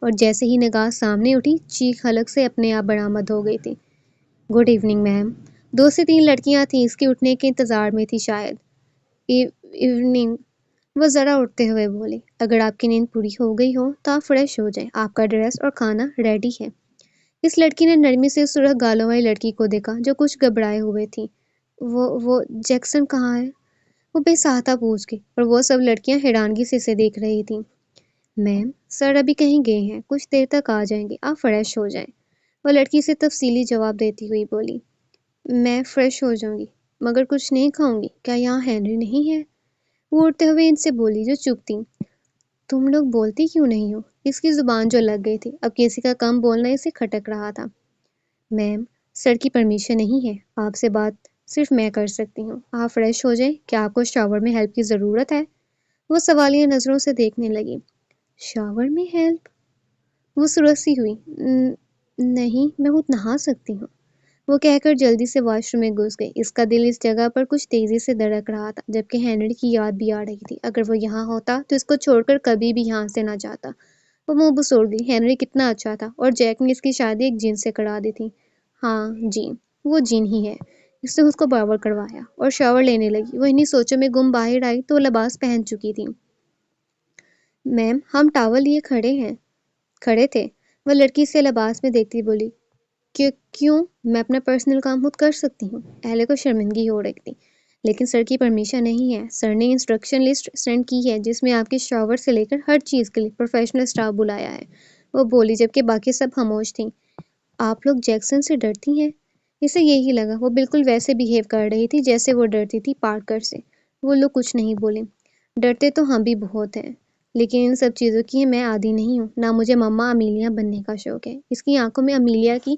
اور جیسے ہی نگاہ سامنے اٹھی چیخ حلق سے اپنے آپ برآمد ہو گئی تھی۔ Good evening ma'am. 2 سے 3 لڑکیاں تھیں، اس کے اٹھنے کے انتظار میں تھی شاید۔ ایوننگ، وہ ذرا اٹھتے ہوئے بولی۔ اگر آپ کی نیند پوری ہو گئی ہو تو آپ فریش ہو جائیں، آپ کا ڈریس اور کھانا ریڈی ہے۔ اس لڑکی نے نرمی سے سرخ گالوں والی لڑکی کو دیکھا جو کچھ گھبرائے ہوئے تھی۔ وہ جیکسن کہاں ہے؟ وہ بے ساہتا پوچھ گئی، اور وہ سب لڑکیاں حیرانگی سے اسے دیکھ رہی تھیں۔ میم، سر ابھی کہیں گئے ہیں، کچھ دیر تک آ جائیں گے، آپ فریش ہو جائیں۔ وہ لڑکی سے تفصیلی جواب دیتی ہوئی بولی۔ میں فریش ہو جاؤں گی، مگر کچھ نہیں کھاؤں گی، کیا یہاں ہنری نہیں ہے؟ وہ اٹھتے ہوئے ان سے بولی جو چپ تھیں۔ تم لوگ بولتی کیوں نہیں ہو؟ اس کی زبان جو لگ گئی تھی، اب کسی کا کم بولنا اسے کھٹک رہا تھا۔ میم، سر کی پرمیشن نہیں ہے، آپ سے بات صرف میں کر سکتی ہوں۔ آپ فریش ہو جائیں، کیا آپ کو شاور میں ہیلپ کی ضرورت ہے؟ وہ سوالیہ نظروں سے دیکھنے لگی۔ شاور میں ہیلپ؟ وہ سرخ سی ہوئی۔ نہیں، میں خود نہا سکتی ہوں، وہ کہہ کر جلدی سے واش روم میں گھس گئی۔ اس کا دل اس جگہ پر کچھ تیزی سے دھڑک رہا تھا، جبکہ ہنری کی یاد بھی آ رہی تھی۔ اگر وہ یہاں ہوتا تو اس کو چھوڑ کر کبھی بھی یہاں سے نہ جاتا۔ وہ منہ بسوڑ گئی۔ ہنری کتنا اچھا تھا، اور جیک نے اس کی شادی ایک جن سے کرا دی تھی۔ ہاں جی، وہ جن ہی ہے۔ اس نے اس کو باور کروایا اور شاور لینے لگی۔ وہ انہی سوچوں میں گم باہر آئی تو وہ لباس پہن چکی تھی۔ میم، ہم ٹاول لیے کھڑے تھے، وہ لڑکی سے لباس میں دیکھتی بولی۔ کیوں؟ میں اپنا پرسنل کام خود کر سکتی ہوں۔ اہلے کو شرمندگی ہو رہی تھی۔ لیکن سر کی پرمیشن نہیں ہے۔ سر نے انسٹرکشن لسٹ سینڈ کی ہے جس میں آپ کے شاور سے لے کر ہر چیز کے لیے پروفیشنل سٹاف بلایا ہے، وہ بولی، جبکہ باقی سب خاموش تھیں۔ آپ لوگ جیکسن سے ڈرتی ہیں؟ اسے یہی لگا، وہ بالکل ویسے بیہیو کر رہی تھی جیسے وہ ڈرتی تھی پارکر سے۔ وہ لوگ کچھ نہیں بولے۔ ڈرتے تو ہم بھی بہت ہیں، لیکن ان سب چیزوں کی میں عادی نہیں ہوں، نہ مجھے مما امیلیہ بننے کا شوق ہے۔ اس کی آنکھوں میں امیلیہ کی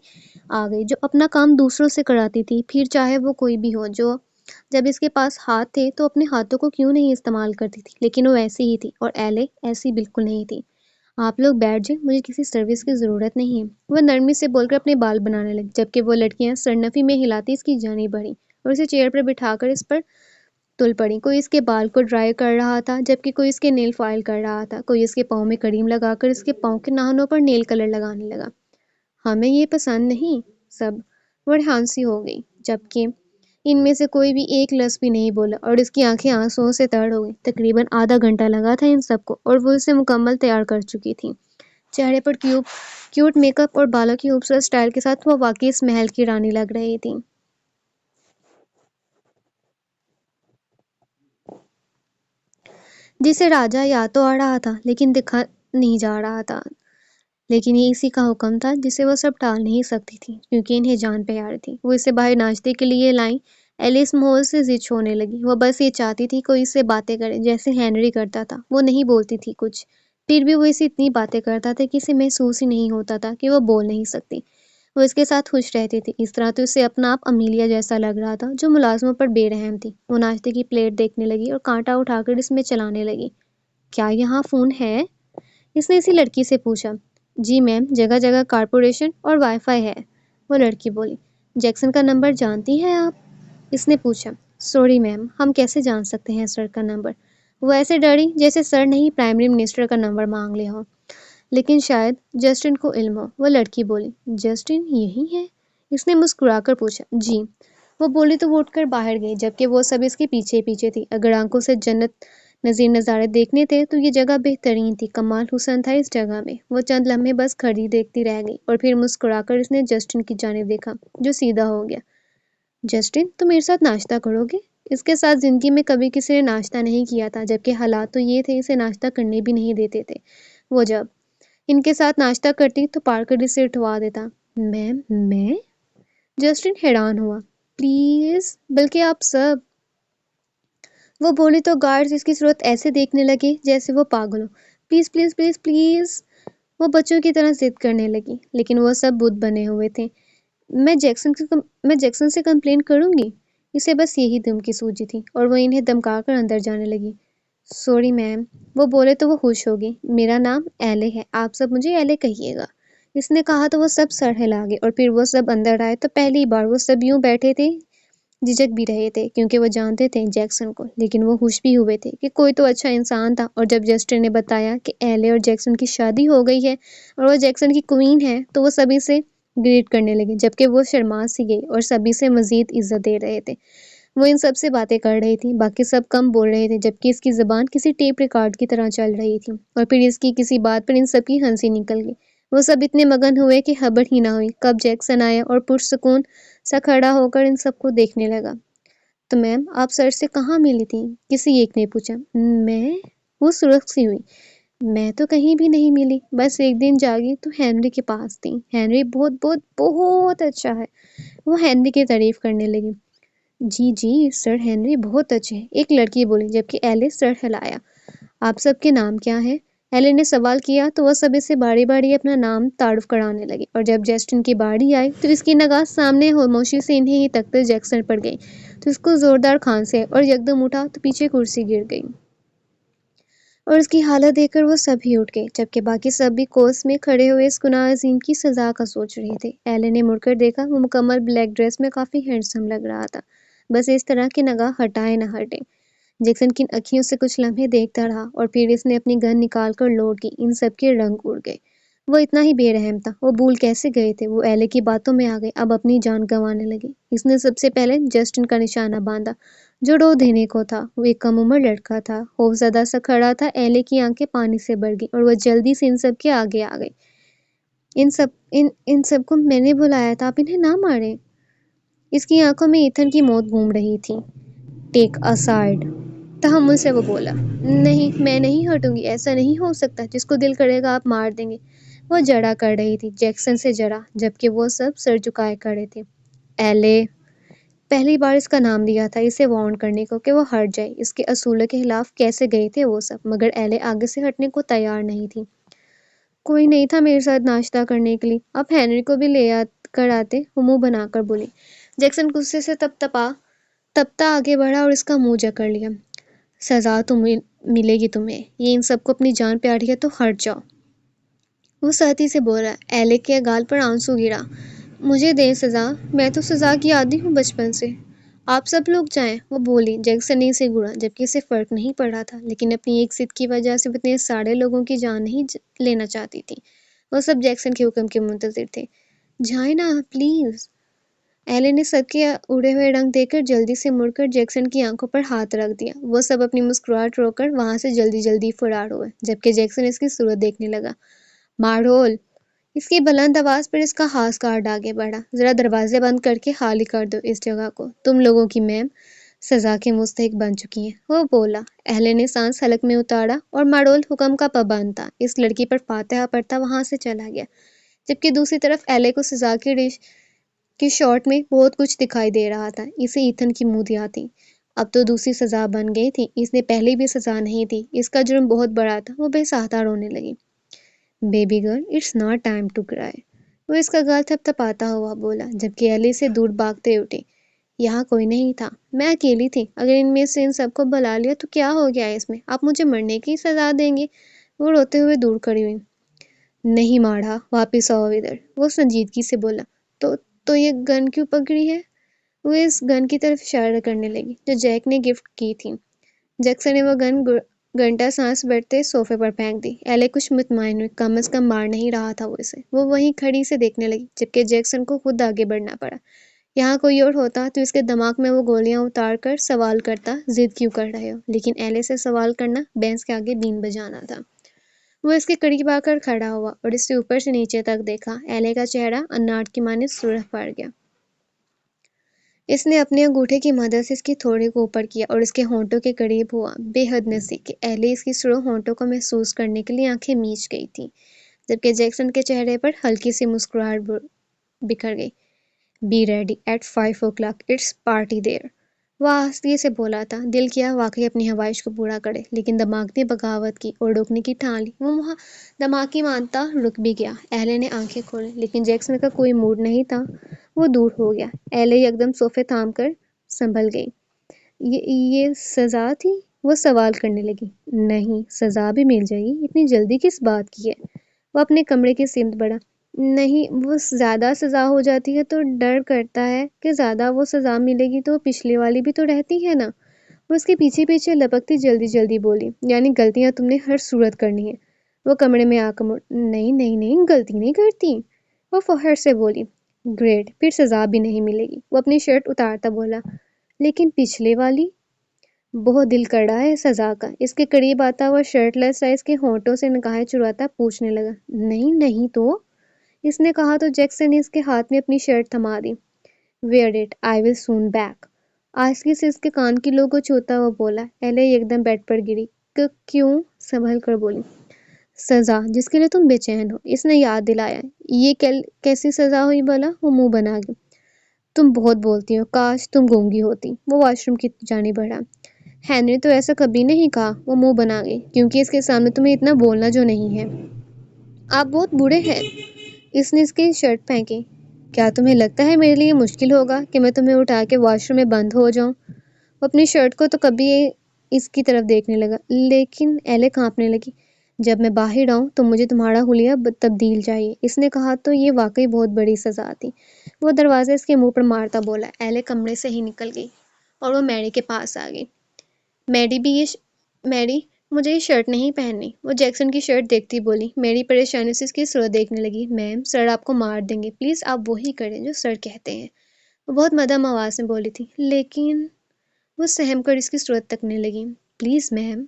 آ گئی، جو اپنا کام دوسروں سے کراتی تھی، پھر چاہے وہ کوئی بھی ہو۔ جب اس کے پاس ہاتھ تھے تو اپنے ہاتھوں کو کیوں نہیں استعمال کرتی تھی، لیکن وہ ایسی ہی تھی، اور ایلے ایسی بالکل نہیں تھی۔ آپ لوگ بیٹھ جائیں، مجھے کسی سروس کی ضرورت نہیں ہے، وہ نرمی سے بول کر اپنے بال بنانے لگی، جبکہ وہ لڑکیاں سرنفی میں ہلاتی اس کی جانب بڑھیں اور اسے چیئر پر بٹھا کر اس پر تل پڑی۔ کوئی اس کے بال کو ڈرائی کر رہا تھا، جبکہ کوئی اس کے نیل فائل کر رہا تھا، کوئی اس کے پاؤں میں کریم لگا کر اس کے پاؤں کے ناخنوں پر نیل کلر لگانے لگا۔ ہمیں یہ پسند نہیں، سب ورحانسی ہو گئی، جبکہ ان میں سے کوئی بھی ایک لفظ بھی نہیں بولا، اور اس کی آنکھیں آنسوؤں سے تر ہو گئیں۔ تقریباً آدھا گھنٹہ لگا تھا ان سب کو، اور وہ اسے مکمل تیار کر چکی تھی۔ چہرے پر کیوٹ میک اپ اور بالوں کی خوبصورت سٹائل کے ساتھ وہ واقعی اس محل کی رانی لگ رہی تھی۔ جسے راجا یاد تو آ رہا تھا لیکن دکھا نہیں جا رہا تھا، لیکن یہ اسی کا حکم تھا جسے وہ سب ٹال نہیں سکتی تھی، کیونکہ انہیں جان پیار تھی۔ وہ اسے باہر ناشتے کے لیے لائیں۔ ایلس ماحول سے زچ ہونے لگی۔ وہ بس یہ چاہتی تھی کوئی اس سے باتیں کرے، جیسے ہنری کرتا تھا۔ وہ نہیں بولتی تھی کچھ، پھر بھی وہ اسے اتنی باتیں کرتا تھا کہ اسے محسوس ہی نہیں ہوتا تھا کہ وہ بول نہیں سکتی۔ وہ اس کے ساتھ خوش رہتی تھی۔ اس طرح تو اسے اپنا آپ امیلیہ جیسا لگ رہا تھا، جو ملازموں پر بے رحم تھی۔ وہ ناشتے کی پلیٹ دیکھنے لگی اور کانٹا اٹھا کر اس میں چلانے لگی۔ کیا یہاں فون ہے؟ اس نے اسی لڑکی سے پوچھا۔ جی میم، جگہ جگہ کارپوریشن اور وائی فائی ہے، وہ لڑکی بولی۔ جیکسن کا نمبر جانتی ہیں آپ؟ اس نے پوچھا۔ سوری میم، ہم کیسے جان سکتے ہیں سر کا نمبر؟ وہ ایسے ڈری جیسے سر نے ہی پرائمری منسٹر کا نمبر مانگ لیا ہو۔ لیکن شاید جسٹن کو علم ہو، وہ لڑکی بولی۔ جسٹن یہی ہے؟ اس نے مسکرا کر پوچھا۔ جی، وہ بولی تو وہ اٹھ کر باہر گئی، جبکہ وہ سب اس کے پیچھے پیچھے تھی۔ اگر آنکھوں سے جنت نظیر نظارے دیکھنے تھے تو یہ جگہ بہترین تھی۔ کمال حسن تھا اس جگہ میں۔ وہ چند لمحے بس کھڑی دیکھتی رہ گئی، اور پھر مسکرا کر اس نے جسٹن کی جانب دیکھا، جو سیدھا ہو گیا۔ جسٹن، تم میرے ساتھ ناشتہ کرو گے؟ اس کے ساتھ زندگی میں کبھی کسی نے ناشتہ نہیں کیا تھا، جبکہ حالات تو یہ تھے اسے ناشتہ کرنے بھی نہیں دیتے تھے۔ وہ جب ان کے ساتھ ناشتہ کرتی تو پارکر اسے اٹھوا دیتا۔ میم، میں؟ جسٹن حیران ہوا۔ پلیز، بلکہ آپ سب، وہ بولی تو گارڈز اس کی صورت ایسے دیکھنے لگے جیسے وہ پاگل ہو۔ پلیز پلیز پلیز پلیز، وہ بچوں کی طرح ضد کرنے لگی، لیکن وہ سب بت بنے ہوئے تھے۔ میں جیکسن سے کمپلین کروں گی۔ اسے بس یہی دھمکی سوجی تھی، اور وہ انہیں دمکا کر اندر جانے لگی۔ سوری میم، وہ بولے تو وہ خوش ہوگی۔ میرا نام ایلے ہے، آپ سب مجھے ایلے کہیے گا۔ اس نے کہا تو وہ سب سر ہلا گئے، اور پھر وہ سب اندر آئے تو پہلی بار وہ سب یوں بیٹھے تھے جھجک بھی رہے تھے کیونکہ وہ جانتے تھے جیکسن کو، لیکن وہ خوش بھی ہوئے تھے کہ کوئی تو اچھا انسان تھا۔ اور جب جسٹن نے بتایا کہ ایلے اور جیکسن کی شادی ہو گئی ہے اور وہ جیکسن کی کوئین ہے تو وہ سبھی سے گریٹ کرنے لگے، جبکہ وہ شرما سی گئی اور سبھی سے مزید عزت دے رہے تھے۔ وہ ان سب سے باتیں کر رہی تھی، باقی سب کم بول رہے تھے، جبکہ اس کی زبان کسی ٹیپ ریکارڈ کی طرح چل رہی تھی۔ اور پھر اس کی کسی بات پر ان سب کی ہنسی نکل گئی۔ وہ سب اتنے مگن ہوئے کہ خبر ہی نہ ہوئی کب جیکسن آیا اور پرسکون سا کھڑا ہو کر ان سب کو دیکھنے لگا۔ تو میم آپ سر سے کہاں ملی تھی؟ کسی ایک نے پوچھا۔ میں؟ وہ سرخ سی ہوئی۔ میں تو کہیں بھی نہیں ملی، بس ایک دن جاگی تو ہنری کے پاس تھی۔ ہنری بہت بہت بہت اچھا ہے۔ وہ ہنری کی تعریف کرنے لگی۔ جی جی سر ہنری بہت اچھے ہیں، ایک لڑکی بولی، جبکہ ایلے سر ہلایا۔ آپ سب کے نام کیا ہیں؟ ایلے نے سوال کیا تو وہ سب اسے باری باری اپنا نام تعارف کرانے لگی، اور جب جسٹن کی باری آئی تو اس کی نگاہ سامنے خاموشی سے انہیں ہی تکتے جیکسن پر گئی تو اس کو زوردار کھانسی اور یکدم اٹھا تو پیچھے کرسی گر گئی اور اس کی حالت دیکھ کر وہ سب ہی اٹھ گئے، جبکہ باقی سب بھی کوس میں کھڑے ہوئے اس گناہ عظیم کی سزا کا سوچ رہے تھے۔ ایلے نے مڑ کر دیکھا، وہ مکمل بلیک ڈریس میں کافی ہینڈسم لگ رہا تھا، بس اس طرح کی نگاہ ہٹائے نہ ہٹے۔ جیکسن کی اکھیوں سے کچھ لمحے دیکھتا رہا اور پھر اس نے اپنی گن نکال کر لوڈ کی۔ ان سب کے رنگ اڑ گئے۔ وہ اتنا ہی بے رحم تھا، وہ بھول کیسے گئے تھے؟ وہ ایلے کی باتوں میں آ گئے، اب اپنی جان گنوانے لگے۔ اس نے سب سے پہلے جسٹن کا نشانہ باندھا جو رو دینے کو تھا۔ وہ ایک کم عمر لڑکا تھا، خوفزدہ سا کھڑا تھا۔ ایلے کی آنکھیں پانی سے بھر گئی اور وہ جلدی سے ان سب کے آگے آ گئی۔ ان سب کو میں نے بلایا تھا، آپ انہیں نہ ماریں۔ اس کی آنکھوں میں ایتھن کی موت گھوم رہی تھی۔ ٹیک اسائیڈ، تحمل سے وہ بولا۔ نہیں میں نہیں ہٹوں گی، ایسا نہیں ہو سکتا، جس کو دل کرے گا آپ مار دیں گے۔ وہ جڑا کر رہی تھی، جیکسن سے جڑا، جبکہ وہ سب سر جھکائے کھڑے تھے۔ ایلے، پہلی بار اس کا نام لیا تھا اسے وارن کرنے کو کہ وہ ہٹ جائے۔ اس کے اصولوں کے خلاف کیسے گئے تھے وہ سب، مگر ایلے آگے سے ہٹنے کو تیار نہیں تھی۔ کوئی نہیں تھا میرے ساتھ ناشتہ کرنے کے لیے، آپ ہنری کو بھی لے کر آتے، وہ منہ بنا کر بولی۔ جیکسن غصے سے تپتا آگے بڑھا اور اس کا منہ جکڑ لیا۔ سزا تو ملے گی تمہیں، یہ ان سب کو اپنی جان پیاری ہے تو ہٹ جاؤ، وہ سختی سے بول رہا۔ ایلے کے گال پر آنسو گرا۔ مجھے دیں سزا، میں تو سزا کی عادی ہوں بچپن سے۔ آپ سب لوگ جائیں، وہ بولی۔ جیکسن نے اسے گھورا، جبکہ اسے فرق نہیں پڑ رہا تھا، لیکن اپنی ایک ضد کی وجہ سے وہ اتنے سارے لوگوں کی جان نہیں لینا چاہتی تھی۔ وہ سب جیکسن کے حکم کے منتظر تھے۔ جائیں نا پلیز۔ ایلے نے سب کے اڑے ہوئے رنگ دیکھ کر جلدی سے مڑ کر جیکسن کی آنکھوں پر ہاتھ رکھ دیا۔ وہ سب اپنی مسکراہٹ روک کر وہاں سے جلدی جلدی فرار ہوئے، جبکہ جیکسن اس کی صورت دیکھنے لگا۔ مارول، اس کی بلند آواز پر اس کا ہاس کارڈ آگے بڑھا۔ ذرا دروازے بند کر کے خالی کر دو اس جگہ کو، تم لوگوں کی میم سزا کے مستحق بن چکی ہیں، وہ بولا۔ ایلے نے سانس حلق میں اتارا اور مارول حکم کا پابند تھا، اس لڑکی پر فاتحہ پڑھتا وہاں سے چلا گیا، جبکہ دوسری طرف ایلے کو سزا کی شارٹ میں بہت کچھ دکھائی دے رہا تھا۔ اسے ایتھن کی مولیاں تھی، اب تو دوسری سزا بن گئی تھی، اس نے پہلے بھی سزا نہیں تھی، اس کا جرم بہت بڑا تھا۔ وہ بے ساختہ رونے لگی۔ Baby girl, it's not time to cry, وہ اس کا گال تھپتھپاتا ہوا بولا، جبکہ ایلے سے دور بھاگتے اٹھی۔ یہاں کوئی نہیں تھا، میں اکیلی تھی، اگر ان میں سے ان سب کو بلا لیا تو کیا ہو گیا اس میں، آپ مجھے مرنے کی سزا دیں گے؟ وہ روتے ہوئے دور کھڑی ہوئی۔ نہیں ماڑھا، واپس آؤ ادھر، وہ سنجیدگی سے بولا۔ تو یہ گن کیوں پکڑی ہے؟ وہ اس گن کی طرف اشارہ کرنے لگی جو جیک نے گفٹ کی تھی۔ جیکسن نے وہ گن گھنٹا سانس بھرتے صوفے پر پھینک دی۔ ایلے کچھ مطمئن ہوئی، کم از کم مار نہیں رہا تھا وہ اسے۔ وہ وہیں کھڑی سے دیکھنے لگی، جبکہ جیکسن کو خود آگے بڑھنا پڑا۔ یہاں کوئی اور ہوتا تو اس کے دماغ میں وہ گولیاں اتار کر سوال کرتا، ضد کیوں کر رہے ہو؟ لیکن ایلے سے سوال کرنا بینس کے آگے بین بجانا تھا۔ وہ اس کے قریب آ کر کھڑا ہوا اور اس سے اوپر سے نیچے تک دیکھا۔ ایلے کا چہرہ اناٹ کی مانند سرخ پڑ گیا۔ اس نے اپنے انگوٹھے کی مدد سے اس کی تھوڑی کو اوپر کیا اور اس کے ہونٹوں کے قریب ہوا، بے حد نزدیک کہ ایلے اس کی سرخ ہونٹوں کو محسوس کرنے کے لیے آنکھیں میچ گئی تھی، جبکہ جیکسن کے چہرے پر ہلکی سی مسکراہٹ بکھر گئی۔ Be ready at 5 o'clock، it's party there, وہ آہستگی سے بولا تھا۔ دل کیا واقعی اپنی خواہش کو پورا کرے، لیکن دماغ نے بغاوت کی اور روکنے کی ٹھان لی۔ وہ وہاں دماغی مانتا رک بھی گیا۔ ایلے نے آنکھیں کھولیں، لیکن جیکسن کا کوئی موڈ نہیں تھا، وہ دور ہو گیا۔ ایلے یکدم صوفے تھام کر سنبھل گئی۔ یہ سزا تھی؟ وہ سوال کرنے لگی۔ نہیں، سزا بھی مل جائے گی، اتنی جلدی کس بات کی ہے؟ وہ اپنے کمرے کی سمت بڑھا۔ نہیں، وہ زیادہ سزا ہو جاتی ہے تو ڈر کرتا ہے کہ زیادہ وہ سزا ملے گی تو پچھلے والی بھی تو رہتی ہے نا۔ وہ اس کے پیچھے پیچھے لپکتی جلدی جلدی بولی، یعنی غلطیاں تم نے ہر صورت کرنی ہے۔ وہ کمرے میں آ کر نہیں نہیں نہیں، غلطی نہیں کرتی، وہ فخر سے بولی۔ گریٹ، پھر سزا بھی نہیں ملے گی۔ وہ اپنی شرٹ اتارتا بولا، لیکن پچھلے والی؟ بہت دل کڑا ہے سزا کا۔ اس کے قریب آتا ہوا شرٹ لیس سائز کے ہونٹوں سے نگاہیں چراتا پوچھنے لگا، نہیں نہیں تو؟ اس نے کہا تو جیکسن نے اس کے ہاتھ میں اپنی شرٹ تھما دی۔ Wear it, I will soon back. آہستگی سے اس کے کان کی لو کو چھوتا ہوا بولا۔ ایلے ایک دم بیڈ پر گری۔ کیوں؟ سنبھل کر بولی۔ سزا جس کے لیے تم بے چین ہو، اس نے یاد دلایا۔ یہ کیسی سزا ہوئی بھلا؟ وہ منہ بنا گئی۔ تم بہت بولتی ہو، کاش تم گونگی ہوتی۔ وہ واش روم کی جانب بڑھا۔ ہینری تو ایسا کبھی نہیں کہا، وہ منہ بنا گئی، کیونکہ اس کے سامنے تمہیں اتنا بولنا جو نہیں ہے۔ آپ بہت بوڑھے ہیں۔ اس نے اس کی شرٹ پھینکی۔ کیا تمہیں لگتا ہے میرے لیے مشکل ہوگا کہ میں تمہیں اٹھا کے واش روم میں بند ہو جاؤں؟ وہ اپنی شرٹ کو تو کبھی اس کی طرف دیکھنے لگا، لیکن ایلے کانپنے لگی۔ جب میں باہر آؤں تو مجھے تمہارا حلیہ تبدیل چاہیے۔ اس نے کہا تو یہ واقعی بہت بڑی سزا تھی۔ وہ دروازے اس کے منہ پر مارتا بولا۔ ایلے کمرے سے ہی نکل گئی اور وہ میری کے پاس آ گئی۔ میری، مجھے یہ شرٹ نہیں پہننی۔ وہ جیکسن کی شرٹ دیکھتی بولی۔ میری پریشانی سے اس کی صورت دیکھنے لگی۔ میم، سر آپ کو مار دیں گے، پلیز آپ وہی کریں جو سر کہتے ہیں۔ وہ بہت مدھم آواز میں بولی تھی۔ لیکن وہ سہم کر اس کی صورت تکنے لگی۔ پلیز میم،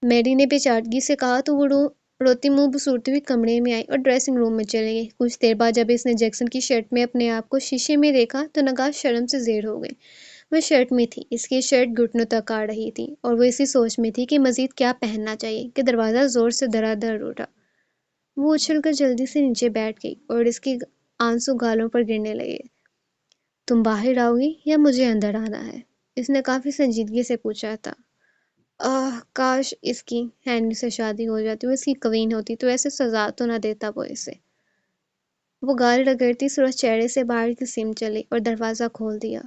میری نے بے-چارگی سے کہا تو وہ روتی منہ بسورتی ہوئی کمرے میں آئی اور ڈریسنگ روم میں چلی گئی۔ کچھ دیر بعد جب اس نے جیکسن کی شرٹ میں اپنے آپ کو شیشے میں دیکھا تو نگاہ شرم سے زیر ہو گئی۔ وہ شرٹ میں تھی، اس کی شرٹ گھٹنوں تک آ رہی تھی اور وہ اسی سوچ میں تھی کہ مزید کیا پہننا چاہیے کہ دروازہ زور سے دھڑا دھڑ اٹھا۔ وہ اچھل کر جلدی سے نیچے بیٹھ گئی اور اس کے آنسو گالوں پر گرنے لگے۔ تم باہر آؤ گی یا مجھے اندر آنا ہے؟ اس نے کافی سنجیدگی سے پوچھا تھا۔ کاش اس کی ہینری سے شادی ہو جاتی، وہ اس کی کوین ہوتی تو ایسے سزا تو نہ دیتا وہ اسے۔ وہ گال رگڑتی سرخ چہرے سے باہر کی سمت چلی اور دروازہ کھول دیا۔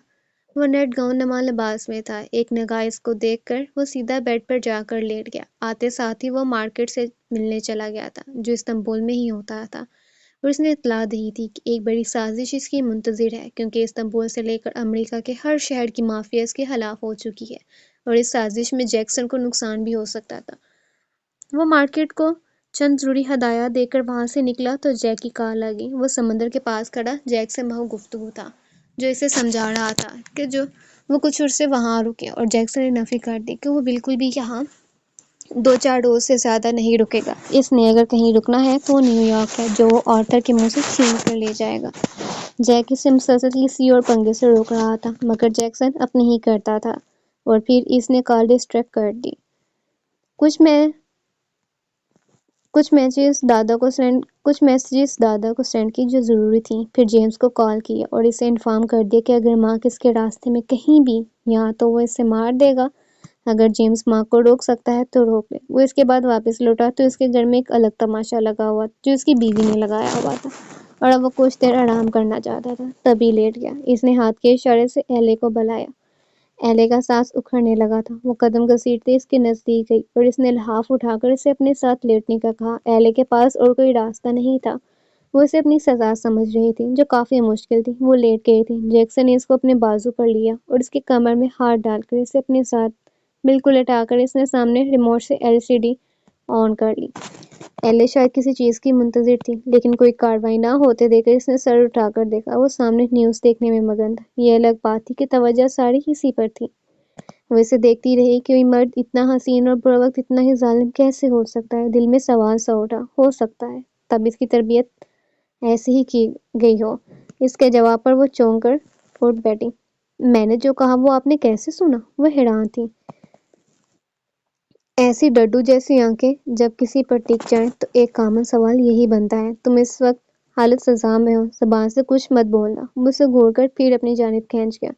وہ نیٹ گاؤن نما لباس میں تھا۔ ایک نگاہ اس کو دیکھ کر وہ سیدھا بیڈ پر جا کر لیٹ گیا۔ آتے ساتھ ہی وہ مارکیٹ سے ملنے چلا گیا تھا، جو استنبول میں ہی ہوتا تھا، اور اس نے اطلاع دی تھی کہ ایک بڑی سازش اس کی منتظر ہے، کیونکہ استنبول سے لے کر امریکہ کے ہر شہر کی مافیا اس کے خلاف ہو چکی ہے اور اس سازش میں جیکسن کو نقصان بھی ہو سکتا تھا۔ وہ مارکیٹ کو چند ضروری ہدایات دے کر وہاں سے نکلا تو جیک کی کال آ گئی۔ وہ سمندر کے پاس کھڑا جیک سے محو گفتگو تھا، جو اسے سمجھا رہا تھا کہ وہ کچھ عرصے وہاں رکے، اور جیکسن نے نفی کر دی کہ وہ بالکل بھی یہاں 2-4 روز سے زیادہ نہیں رکے گا۔ اس نے اگر کہیں رکنا ہے تو نیو یارک ہے، جو وہ آرتھر کے منہ سے چھین کر لے جائے گا۔ جیک اسے مسلسل کسی اور پنگے سے روک رہا تھا، مگر جیکسن اپنی ہی کرتا تھا، اور پھر اس نے کال ڈسٹریکٹ کر دی۔ کچھ میسیجز دادا کو سینڈ کی جو ضروری تھیں، پھر جیمز کو کال کیا اور اسے انفارم کر دیا کہ اگر مارک اس کے راستے میں کہیں بھی یا تو وہ اسے مار دے گا۔ اگر جیمز مارک کو روک سکتا ہے تو روک لے۔ وہ اس کے بعد واپس لوٹا تو اس کے گھر میں ایک الگ تماشا لگا ہوا جو اس کی بیوی نے لگایا ہوا تھا، اور اب وہ کچھ دیر آرام کرنا چاہتا تھا، تبھی لیٹ گیا۔ اس نے ہاتھ کے اشارے سے ایلے کو بلایا۔ ایلے کا سانس اکھڑنے لگا تھا۔ وہ قدم گھسیٹتے اس کے نزدیک گئی اور اس نے لحاف اٹھا کر اسے اپنے ساتھ لیٹنے کا کہا۔ ایلے کے پاس اور کوئی راستہ نہیں تھا، وہ اسے اپنی سزا سمجھ رہی تھی، جو کافی مشکل تھی۔ وہ لیٹ گئی تھی۔ جیکسن نے اس کو اپنے بازو پر لیا اور اس کے کمر میں ہاتھ ڈال کر اسے اپنے ساتھ بالکل لٹا کر اس نے سامنے ریموٹ سے LCD آن کر لی۔ ایلے شاید کسی چیز کی منتظر تھی، لیکن کوئی کارروائی نہ ہوتے دیکھ کر اس نے سر اٹھا کر دیکھا۔ وہ سامنے نیوز دیکھنے میں مگن تھا۔ یہ الگ بات تھی کہ توجہ ساری اسی پر تھی۔ وہ اسے دیکھتی رہی کہ کوئی مرد اتنا حسین اور بروقت اتنا ہی ظالم کیسے ہو سکتا ہے۔ دل میں سوال سا اٹھا، ہو سکتا ہے تب اس کی تربیت ایسے ہی کی گئی ہو۔ اس کے جواب پر وہ چونک کر اٹھ بیٹھی۔ میں نے جو کہا وہ آپ نے کیسے سنا؟ وہ حیران تھی۔ ایسی ڈڈو جیسی آنکھیں جب کسی پر ٹک جائیں تو ایک کامن سوال یہی بنتا ہے، تم اس وقت حالت سزا میں ہو، زبان سے کچھ مت بولنا۔ وہ اسے گھور کر پھر اپنی جانب کھینچ گیا۔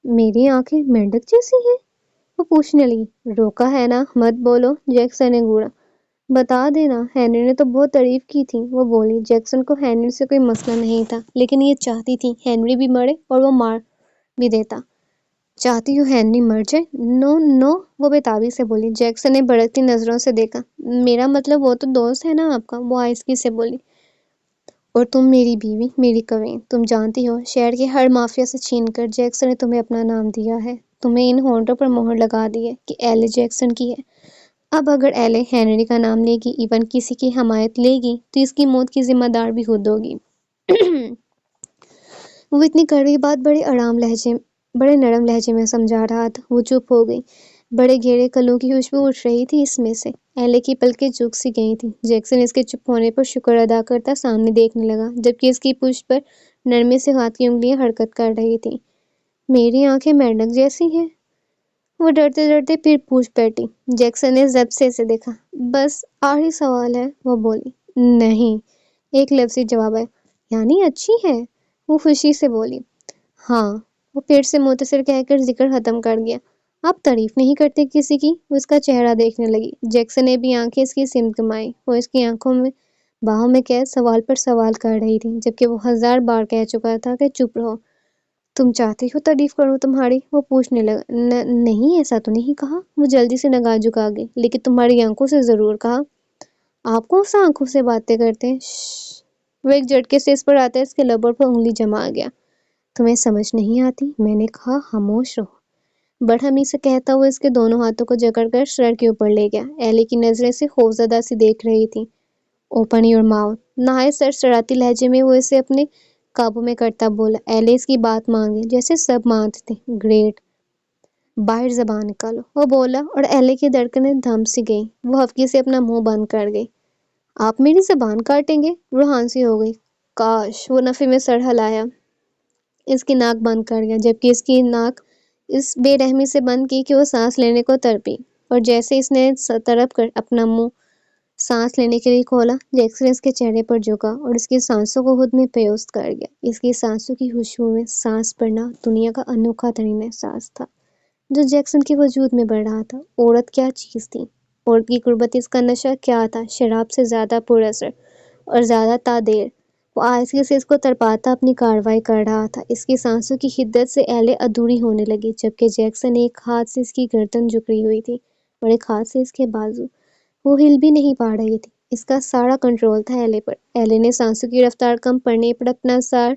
میری آنکھیں مینڈک جیسی ہیں؟ وہ پوچھنے لگی۔ روکا ہے نا، مت بولو، جیکسن نے گھورا۔ بتا دینا، ہینری نے تو بہت تعریف کی تھی، وہ بولی۔ جیکسن کو ہینری سے کوئی مسئلہ نہیں تھا، لیکن یہ چاہتی تھی ہینری بھی مرے اور وہ مار بھی دیتا۔ چاہتی ہو ہینری مر جائے؟ نو نو، وہ بےتابی سے بولی۔ جیکسن نے بھڑکتی نظروں سے دیکھا۔ میرا مطلب وہ تو دوست ہے نا آپ کا، وہ آہستگی سے بولی۔ اور تم میری بیوی، میری کوین، تم جانتی ہو شہر کے ہر مافیا سے چھین کر جیکسن نے تمہیں اپنا نام دیا ہے، تمہیں ان ہونٹوں پر مہر لگا دی ہے کہ ایلے جیکسن کی ہے۔ اب اگر ایلے ہنری کا نام لے گی، ایون کسی کی حمایت لے گی، تو اس کی موت کی ذمہ دار بھی خود ہوگی۔ وہ اتنی کڑوی بات بڑے نرم لہجے میں سمجھا رہا تھا۔ وہ چپ ہو گئی۔ بڑے گہرے کلوں کی خوشبو اٹھ رہی تھی اس میں سے۔ ایلے کی پلکیں جھک سی گئی تھیں۔ جیکسن اس کے چپ ہونے پر شکر ادا کرتا سامنے دیکھنے لگا، جبکہ اس کی پشت پر نرمی سے ہاتھ کی انگلیاں حرکت کر رہی تھیں۔ میری آنکھیں مینڈک جیسی ہیں؟ وہ ڈرتے ڈرتے پھر پوچھ بیٹھی۔ جیکسن نے ضبط سے اسے دیکھا۔ بس آخری سوال ہے، وہ بولی۔ نہیں، ایک لفظی جواب ہے۔ یعنی اچھی ہے؟ وہ خوشی سے بولی۔ ہاں، وہ پھر سے مختصر کہہ کر ذکر ختم کر گیا۔ آپ تعریف نہیں کرتے کسی کی؟ وہ اس کا چہرہ دیکھنے لگی۔ جیکسن نے بھی آنکھیں اس کی سمت گھمائی۔ وہ اس کی باہوں میں قید سوال پر سوال کر رہی تھی، جبکہ وہ 1000 بار کہہ چکا تھا کہ چپ رہو۔ تم چاہتی ہو تعریف کروں تمہاری؟ وہ پوچھنے لگا۔ نہیں، ایسا تو نہیں کہا۔ وہ جلدی سے نگاہ جھکا گئی۔ لیکن تمہاری آنکھوں سے ضرور کہا۔ آپ کون سا آنکھوں سے باتیں کرتے ہیں؟ وہ ایک جھٹکے سے اس پر آتا ہے اس کے لبوں پر انگلی جما گیا۔ تمہیں سمجھ نہیں آتی؟ میں نے کہا خاموش رہو۔ برہمی سے کہتا وہ اس کے دونوں ہاتھوں کو جکڑ کر سر کے اوپر لے گیا۔ ایلے کی نظریں سے خوفزدہ سی دیکھ رہی تھی۔ Open your mouth. نہایت سرسراتی لہجے میں وہ اسے اپنے قابو میں کرتا بولا۔ ایلے اس کی بات مانگے جیسے سب مانتے تھے۔ گریٹ، باہر زبان نکالو، وہ بولا، اور ایلے کی دھڑکنیں تھم سی گئی۔ وہ ہفکی سے اپنا منہ بند کر گئی۔ آپ میری زبان کاٹیں گے؟ روحان سی ہو گئی۔ کاش! وہ نفی میں سر ہلایا۔ اس کی ناک بند کر گیا، جبکہ اس کی ناک اس بے رحمی سے بند کی کہ وہ سانس لینے کو تڑپی، اور جیسے اس نے تڑپ کر اپنا منہ سانس لینے کے لیے کھولا، جیکسن اس کے چہرے پر جھکا اور اس کی سانسوں کو خود میں پیوست کر گیا۔ اس کی سانسوں کی خوشبو میں سانس بھرنا دنیا کا انوکھا ترین احساس تھا جو جیکسن کے وجود میں بڑھ رہا تھا۔ عورت کیا چیز تھی؟ عورت کی قربت، اس کا نشہ کیا تھا؟ شراب سے زیادہ پر اثر اور زیادہ تادیر۔ وہ آہستگی سے اس کو تڑپاتا اپنی کارروائی کر رہا تھا۔ اس کی سانسوں کی حدت سے ایلے ادھوری ہونے لگی، جبکہ جیکسن ایک ہاتھ سے اس کی گردن جکڑی ہوئی تھی اور ایک ہاتھ سے اس کے بازو۔ وہ ہل بھی نہیں پا رہی تھی۔ اس کا سارا کنٹرول تھا ایلے پر۔ ایلے نے سانسوں کی رفتار کم پڑنے پر اپنا سر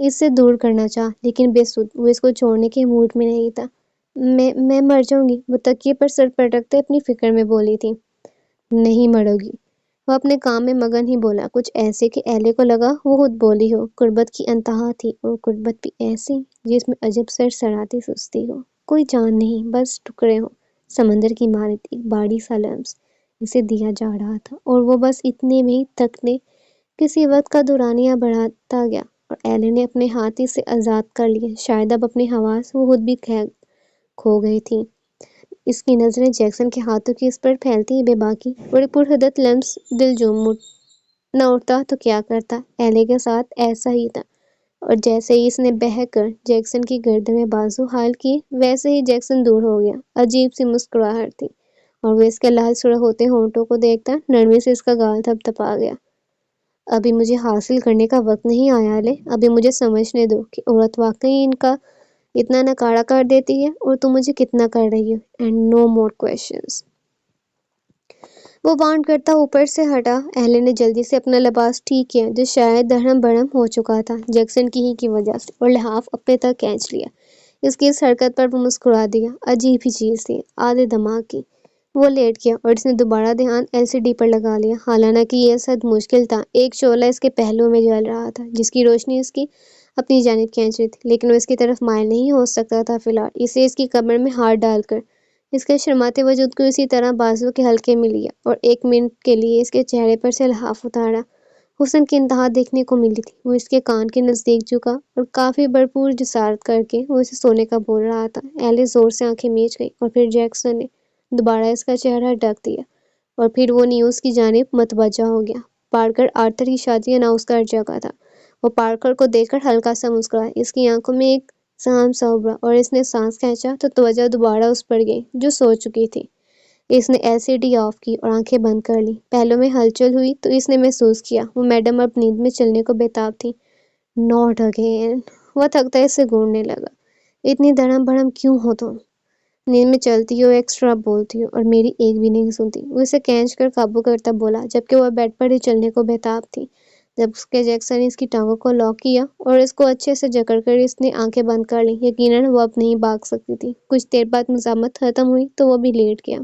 اس سے دور کرنا چاہا، لیکن بے سود۔ وہ اس کو چھوڑنے کے موڈ میں نہیں تھا۔ میں مر جاؤں گی، وہ تکیے پر سر پٹکتے اپنی فکر میں بولی تھی۔ نہیں مرو گی، وہ اپنے کام میں مگن ہی بولا، کچھ ایسے کہ ایلے کو لگا وہ خود بولی ہو۔ قربت کی انتہا تھی، اور قربت بھی ایسی جس میں عجب سرسراتی سستی ہو، کوئی جان نہیں، بس ٹکڑے ہو۔ سمندر کی مانند ایک باریک سا لمس اسے دیا جا رہا تھا، اور وہ بس اتنے میں ہی تک نے کسی وقت کا دورانیہ بڑھاتا گیا، اور ایلے نے اپنے ہاتھ اسے آزاد کر لیے۔ شاید اب اپنے حواس وہ خود بھی کھو گئی تھی۔ اس کی نظریں جیکسن کے ہاتھوں کی اس پر پھیلتی بے باکی، اور ایک پرحدت لمس دل جم نہ اٹھتا تو کیا کرتا۔ ایلے کے ساتھ ایسا ہی تھا، اور جیسے ہی اس نے بہک کر جیکسن کی گردن میں بازو حائل کی، ویسے ہی جیکسن دور ہو گیا۔ عجیب سی مسکراہٹ تھی، اور وہ اس کے لال سرخ ہوتے ہونٹوں کو دیکھتا نرمی سے اس کا گال تھپتھپا گیا۔ ابھی مجھے حاصل کرنے کا وقت نہیں آیا ایلے، ابھی مجھے سمجھنے دو کہ عورت واقعی ان کا اتنا نکارہ کر دیتی ہے، اور تم مجھے کتنا کر رہی ہو۔ And no more questions. وہ وارن کرتا اوپر سے ہٹا۔ ایلے نے جلدی سے اپنا لباس ٹھیک کیا، جو شاید دھڑم بڑھم ہو چکا تھا جیکسن کی ہی کی وجہ سے، اور لحاف اپنے تک کھینچ لیا۔ اس کی اس حرکت پر وہ مسکرا دیا۔ عجیب ہی چیز تھی، آدھے دماغ کی۔ وہ لیٹ گیا، اور اس نے دوبارہ دھیان LCD پر لگا لیا۔ حالانکہ یہ سد مشکل تھا، ایک شعلہ اس کے پہلو میں جل رہا تھا، جس کی روشنی اس کی اپنی جانب کھینچ رہی تھی، لیکن وہ اس کی طرف مائل نہیں ہو سکتا تھا فی الحال۔ اسے اس کی کمر میں ہاتھ ڈال کر اس کے شرماتے وجود کو اسی طرح بازو کے حلقے میں لیا، اور ایک منٹ کے لیے اس کے چہرے پر سے لحاف اتارا۔ حسن کی انتہا دیکھنے کو ملی تھی۔ وہ اس کے کان کے نزدیک جھکا، اور کافی بھرپور جسارت کر کے وہ اسے سونے کا بول رہا تھا۔ ایلے زور سے آنکھیں میچ گئی، اور پھر جیکسن نے دوبارہ اس کا چہرہ ڈھک دیا، اور پھر وہ نیوز کی جانب متوجہ ہو گیا۔ پارکر آرتھر کی شادی اناؤنس کر چکا تھا۔ وہ پارکر کو دیکھ کر ہلکا سا مسکرایا۔ اس کی آنکھوں میں ایک سہم سا ابھرا، اور اس نے سانس کھینچا تو توجہ دوبارہ اس پر گئی جو سو چکی تھی۔ اس نے LCD آف کی اور آنکھیں بند کر لی۔ پہلو میں ہلچل ہوئی تو اس نے محسوس کیا وہ میڈم اب نیند میں چلنے کو بےتاب تھی۔ ناٹ اگین، وہ تھکتا اسے گھورنے لگا۔ اتنی دھڑم بھڑم کیوں ہو تم؟ نیند میں چلتی ہو، ایکسٹرا بولتی ہو، اور میری ایک بھی نہیں سنتی۔ وہ اسے کھینچ کر قابو کرتا بولا، جبکہ وہ بیڈ پر ہی چلنے کو بےتاب تھی۔ جب اس کے جیکسن نے اس کی ٹانگوں کو لاک کیا اور اس کو اچھے سے جکڑ کر اس نے آنکھیں بند کر لی، یقیناً وہ اب نہیں بھاگ سکتی تھی۔ کچھ دیر بعد مزاحمت ختم ہوئی تو وہ بھی لیٹ گیا۔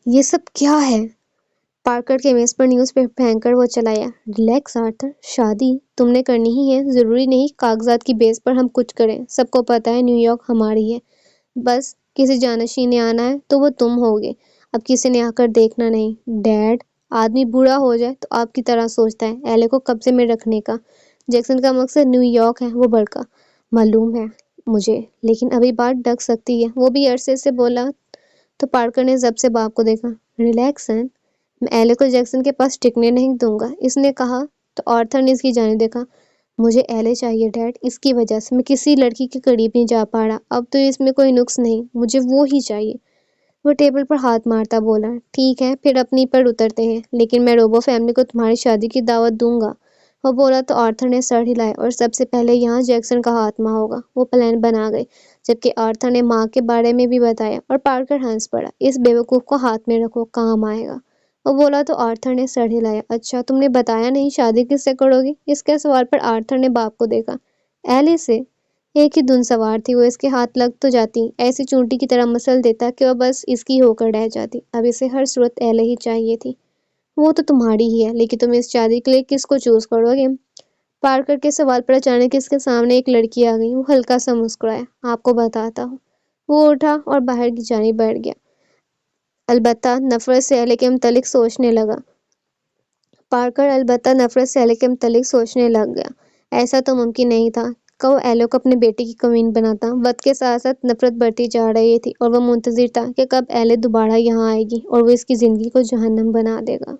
یہ سب کیا ہے؟ پارکر کے میز پر نیوز پیپر پھینک کر وہ چلایا۔ ریلیکس آرتھر، شادی تم نے کرنی ہی ہے، ضروری نہیں کاغذات کی بیس پر ہم کچھ کریں۔ سب کو پتا ہے نیو یارک ہماری ہے، بس کسی جانشین نے آنا ہے تو وہ تم ہوگے، اب کسی نے آ کر دیکھنا نہیں۔ ڈیڈ، آدمی بوڑھا ہو جائے تو آپ کی طرح سوچتا ہے، ایلے کو قبضے میں رکھنے کا۔ جیکسن کا مقصد نیو یارک ہے، وہ بڑکا۔ معلوم ہے مجھے، لیکن ابھی بات ڈگ سکتی ہے، وہ بھی عرصے سے بولا تو پارکر نے ضبط سے باپ کو دیکھا۔ ریلیکس سن، میں ایلے کو جیکسن کے پاس ٹکنے نہیں دوں گا، اس نے کہا تو آرتھر نے اس کی جانب دیکھا۔ مجھے ایلے چاہیے ڈیڈ، اس کی وجہ سے میں کسی لڑکی کے قریب نہیں جا پا رہا، اب تو اس میں کوئی نقص نہیں، مجھے وہ ہی چاہیے۔ وہ ٹیبل پر ہاتھ مارتا بولا، ٹھیک ہے پھر اپنی پر اترتے ہیں، لیکن میں روبو فیملی کو تمہاری شادی کی دعوت دوں گا۔ وہ بولا تو آرتھر نے سر ہلایا، اور سب سے پہلے یہاں جیکسن کا خاتمہ ہوگا۔ وہ پلان بنا گئے، جبکہ آرتھر نے ماں کے بارے میں بھی بتایا، اور پارکر ہنس پڑا۔ اس بیوقوف کو ہاتھ میں رکھو، کام آئے گا۔ وہ بولا تو آرتھر نے سر ہلایا۔ اچھا تم نے بتایا نہیں شادی کس سے کرو گی؟ اس کے سوال پر آرتھر نے باپ کو دیکھا۔ ایلے سے۔ ایک ہی دھن سوار تھی وہ، اس کے ہاتھ لگ تو جاتی، ایسی چونٹی کی طرح مسل دیتا کہ وہ بس اس کی ہو کر رہ جاتی۔ اب اسے ہر صورت ایلے ہی چاہیے تھی۔ وہ تو تمہاری ہی ہے، لیکن تم اس شادی کے لیے کس کو چوز کرو گے؟ پارکر کے سوال پر اچانک اس کے سامنے ایک لڑکی آ گئی۔ وہ ہلکا سا مسکرایا۔ آپ کو بتاتا ہوں۔ وہ اٹھا اور باہر کی جانب بڑھ گیا، البتہ نفرت سے ایلے کے متعلق سوچنے لگا۔ پارکر البتہ نفرت سے ایلے کے متعلق سوچنے لگ گیا۔ ایسا تو ممکن نہیں تھا کہ وہ ایلے کو اپنے بیٹے کی کوین بناتا۔ وقت کے ساتھ ساتھ نفرت بڑھتی جا رہی تھی، اور وہ منتظر تھا کہ کب ایلے دوبارہ یہاں آئے گی اور وہ اس کی زندگی کو جہنم بنا دے گا۔